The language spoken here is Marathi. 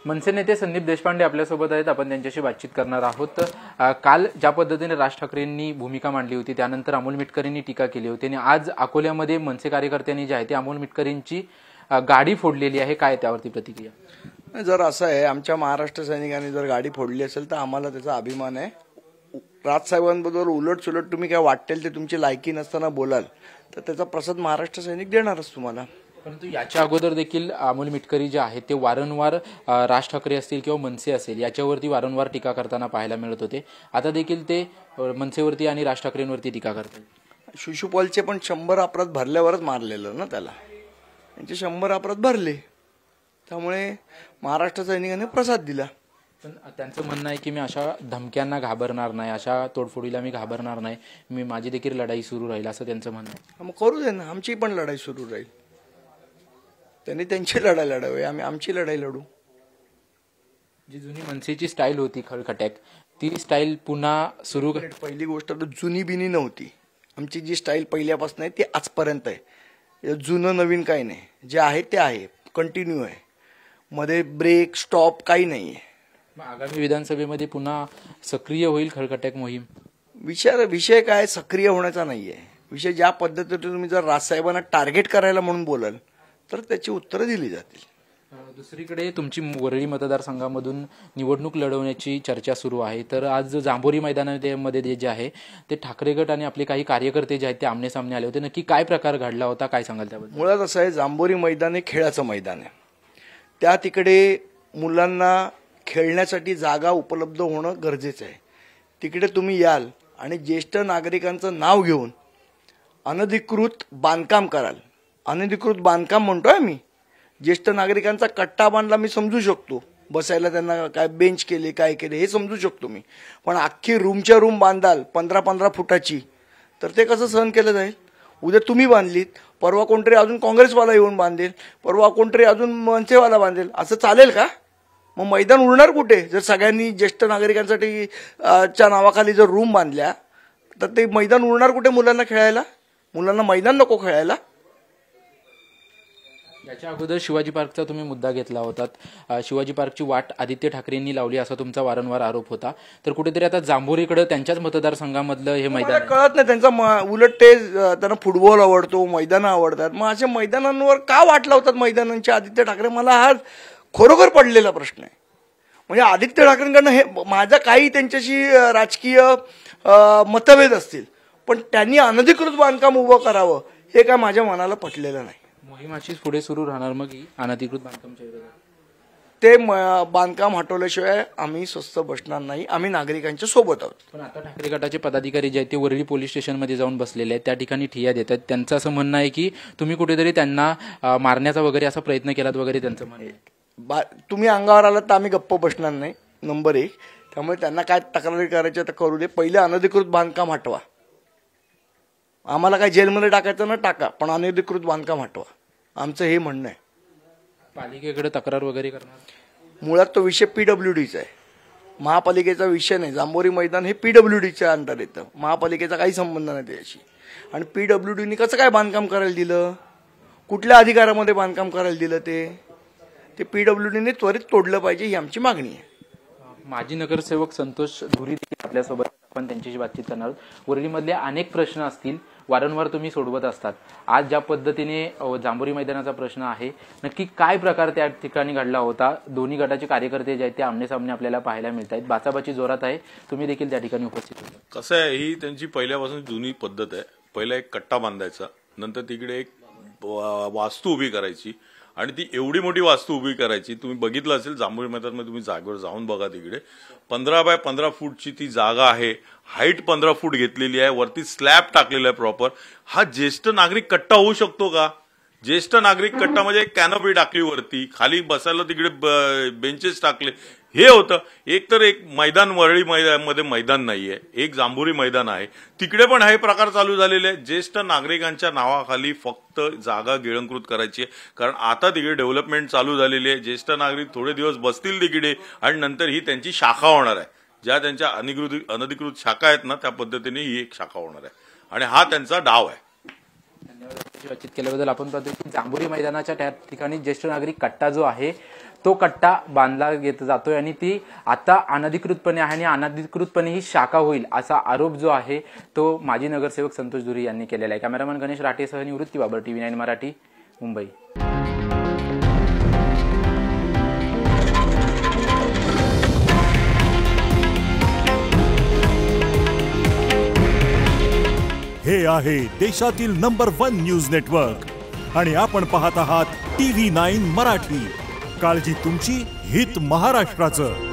मनसे नेते संदीप देशपांडे आपल्यासोबत आहेत. आपण त्यांच्याशी बातचीत करणार आहोत. काल ज्या पद्धतीने राज ठाकरेंनी भूमिका मांडली होती त्यानंतर अमोल मिटकरींनी टीका केली होती आणि आज अकोल्यामध्ये मनसे कार्यकर्त्यांनी जे आहे ते अमोल मिटकरींची गाडी फोडलेली आहे. काय त्यावरती प्रतिक्रिया? जर असं आहे, आमच्या महाराष्ट्र सैनिकांनी जर गाडी फोडली असेल तर आम्हाला त्याचा अभिमान आहे. राजसाहेबांबरोबर उलट सुलट तुम्ही काय वाटेल ते तुमची लायकी नसताना बोलाल तर त्याचा प्रसाद महाराष्ट्र सैनिक देणारच तुम्हाला. परंतु याच्या अगोदर देखील अमोल मिटकरी जे आहेत ते वारंवार राज ठाकरे असतील किंवा मनसे असेल याच्यावरती वारंवार टीका करताना पाहायला मिळत होते. आता देखील ते मनसेवरती आणि राज ठाकरेंवरती टीका करतात. शिशुपालचे पण 100 अपराध भरल्यावरच मारलेलं ना त्याला. त्यांचे 100 अपराध भरले त्यामुळे महाराष्ट्र सैनिकांनी प्रसाद दिला. पण त्यांचं म्हणणं आहे की मी अशा धमक्यांना घाबरणार नाही, अशा तोडफोडीला मी घाबरणार नाही, मी माझी देखील लढाई सुरू राहील असं त्यांचं म्हणणं आहे. मग करू दे ना, आमची पण लढाई सुरू राहील. त्यांनी त्यांची लढाई लढावी, आम्ही आमची लढाई लढू. जी जुनी मनसेची स्टाईल होती खळखट्याक ती स्टाईल पुन्हा सुरू. पहिली गोष्ट तर जुनी बिनी नव्हती. आमची जी स्टाईल पहिल्यापासून आहे ती आजपर्यंत आहे. जुनं नवीन काही नाही, जे आहे ते आहे, कंटिन्यू आहे. मध्ये ब्रेक स्टॉप काही नाही आहे. आगामी विधानसभेमध्ये पुन्हा सक्रिय होईल खळखट्याक मोहीम. विषय काय सक्रिय होण्याचा नाहीये. विषय ज्या पद्धतीने तुम्ही जर राजसाहेबांना टार्गेट करायला म्हणून बोलाल तर त्याची उत्तरं दिली जातील. दुसरीकडे तुमची वरळी मतदारसंघामधून निवडणूक लढवण्याची चर्चा सुरू आहे. तर आज जांभोरी मैदानामध्ये जे आहे ते ठाकरे गट आणि आपले काही कार्यकर्ते जे आहेत ते आमने सामने आले होते. नक्की काय प्रकार घडला होता, काय सांगाल त्याबद्दल? मुळात असं आहे, जांभोरी मैदान हे खेळाचं मैदान आहे. त्या तिकडे मुलांना खेळण्यासाठी जागा उपलब्ध होणं गरजेचं आहे. तिकडे तुम्ही याल आणि ज्येष्ठ नागरिकांचं नाव घेऊन अनधिकृत बांधकाम कराल. अनधिकृत बांधकाम म्हणतोय मी. ज्येष्ठ नागरिकांचा कट्टा बांधला मी समजू शकतो, बसायला त्यांना काय बेंच केले काय केले हे समजू शकतो मी. पण अख्खी रूमच्या रूम बांधाल 15-15 फुटाची तर ते कसं सहन केलं जाईल? उद्या तुम्ही बांधलीत, परवा कोणतरी अजून काँग्रेसवाला येऊन बांधेल, परवा कोणतरी अजून मनसेवाला बांधेल. असं चालेल का? मग मैदान उरणार कुठे? जर सगळ्यांनी ज्येष्ठ नागरिकांसाठी च्या नावाखाली जर रूम बांधल्या तर ते मैदान उरणार कुठे मुलांना खेळायला? मुलांना मैदान नको खेळायला. याच्या अगोदर शिवाजी पार्कचा तुम्ही मुद्दा घेतला होता. शिवाजी पार्कची वाट आदित्य ठाकरेंनी लावली असा तुमचा वारंवार आरोप होता. तर कुठेतरी आता जांभोरीकडे त्यांच्याच मतदारसंघामधलं हे मैदान कळत नाही त्यांचा. उलट ते त्यांना फुटबॉल आवडतो, मैदानं आवडतात. मग अशा मैदानांवर का वाट लावतात मैदानांची आदित्य ठाकरे? मला हा खरोखर पडलेला प्रश्न आहे. म्हणजे आदित्य ठाकरेंकडनं हे माझा काही त्यांच्याशी राजकीय मतभेद असतील पण त्यांनी अनधिकृत बांधकाम उभं करावं हे काय माझ्या मनाला पटलेलं नाही. मोहीम अशीच पुढे सुरू राहणार मग अनधिकृत बांधकामच्या विरोधात? ते बांधकाम हटवल्याशिवाय आम्ही स्वस्थ बसणार नाही. आम्ही नागरिकांच्या सोबत आहोत. पण आता ठाकरे गटाचे पदाधिकारी जे आहेत ते वरळी पोलीस स्टेशनमध्ये जाऊन बसलेले आहेत, त्या ठिकाणी ठिय्या देतात. त्यांचं असं म्हणणं आहे की तुम्ही कुठेतरी त्यांना मारण्याचा वगैरे असा प्रयत्न केलात वगैरे त्यांचं म्हणणं आहे. तुम्ही अंगावर आलात तर आम्ही गप्प बसणार नाही, नंबर 1. त्यामुळे त्यांना काय तक्रारी करायच्या तर करू दे. पहिले अनधिकृत बांधकाम हटवा. आम्हाला काय जेलमध्ये टाकायचं ना टाका, पण अनधिकृत बांधकाम हटवा. आमचं हे म्हणणं आहे. पालिकेकडे तक्रार वगैरे करणार? मुळात तो विषय PWDचा आहे, महापालिकेचा विषय नाही. जांभोरी मैदान हे PWDच्या अंतर येतं. महापालिकेचा काही संबंध नाही त्याच्याशी. आणि PWDने कसं काय बांधकाम करायला दिलं? कुठल्या अधिकारामध्ये बांधकाम करायला दिलं? ते PWDने त्वरित तोडलं पाहिजे ही आमची मागणी आहे. माजी नगरसेवक संतोष धुरी आपल्यासोबत, आपण त्यांच्याशी बातचीत करणार आहोत. वरळीमधले अनेक प्रश्न असतील, वारंवार तुम्ही सोडवत असतात. आज ज्या पद्धतीने जांभोरी मैदानाचा प्रश्न आहे, नक्की काय प्रकार त्या ठिकाणी घडला होता? दोन्ही गटाचे कार्यकर्ते जे आहेत ते आमने सामने आपल्याला पाहायला मिळत आहेत. बाचाबाची जोरात आहे. तुम्ही देखील त्या ठिकाणी उपस्थित होता. कसं आहे, ही त्यांची पहिल्यापासून जुनी पद्धत आहे. पहिला एक कट्टा बांधायचा, नंतर तिकडे एक वास्तू उभी करायची आणि ती एवढी मोठी वास्तू उभी करायची. तुम्ही बघितलं असेल जांभोरी मैदानामध्ये, तुम्ही जागेवर जाऊन बघा. तिकडे 15 बाय 15 फूटची ती जागा आहे. हाईट 15 फूट घेतलेली आहे. वरती स्लॅब टाकलेला आहे प्रॉपर. हा ज्येष्ठ नागरिक कट्टा होऊ शकतो का? ज्येष्ठ नागरिक कट्टा म्हणजे एक कॅनोपी टाकली वरती, खाली बसायला तिकडे बेंचेस टाकले. हे होतं. एक तर एक मैदान वरळी मध्ये मैदान नाहीये, एक जांभोरी मैदान आहे, तिकडे पण हे प्रकार चालू झालेले आहेत. ज्येष्ठ नागरिकांच्या नावाखाली फक्त जागा गिळंकृत करायची आहे. कारण आता तिकडे डेव्हलपमेंट चालू झालेली आहे. ज्येष्ठ नागरिक थोडे दिवस बसतील तिकडे आणि नंतर ही त्यांची शाखा होणार आहे. ज्या त्यांच्या अनधिकृत शाखा आहेत ना, त्या पद्धतीने ही एक शाखा होणार आहे आणि हा त्यांचा डाव आहे. धन्यवाद बातचीत केल्याबद्दल. आपण पाहतो की जांभोरी मैदानाच्या त्या ठिकाणी ज्येष्ठ नागरिक कट्टा जो आहे तो कट्टा बांधला येत जातोय आणि ती आता अनधिकृतपणे आहे आणि अनधिकृतपणे ही शाखा होईल असा आरोप जो आहे तो माजी नगरसेवक संतोष धुरी यांनी केलेला आहे. कॅमेरामन गणेश राठेसह निवृत्ती बाबर, TV9 मराठी, मुंबई. हे आहे देशातील नंबर 1 न्यूज नेटवर्क आणि आपण पाहत आहात TV9 मराठी. काळजी तुमची, हित महाराष्ट्राचं.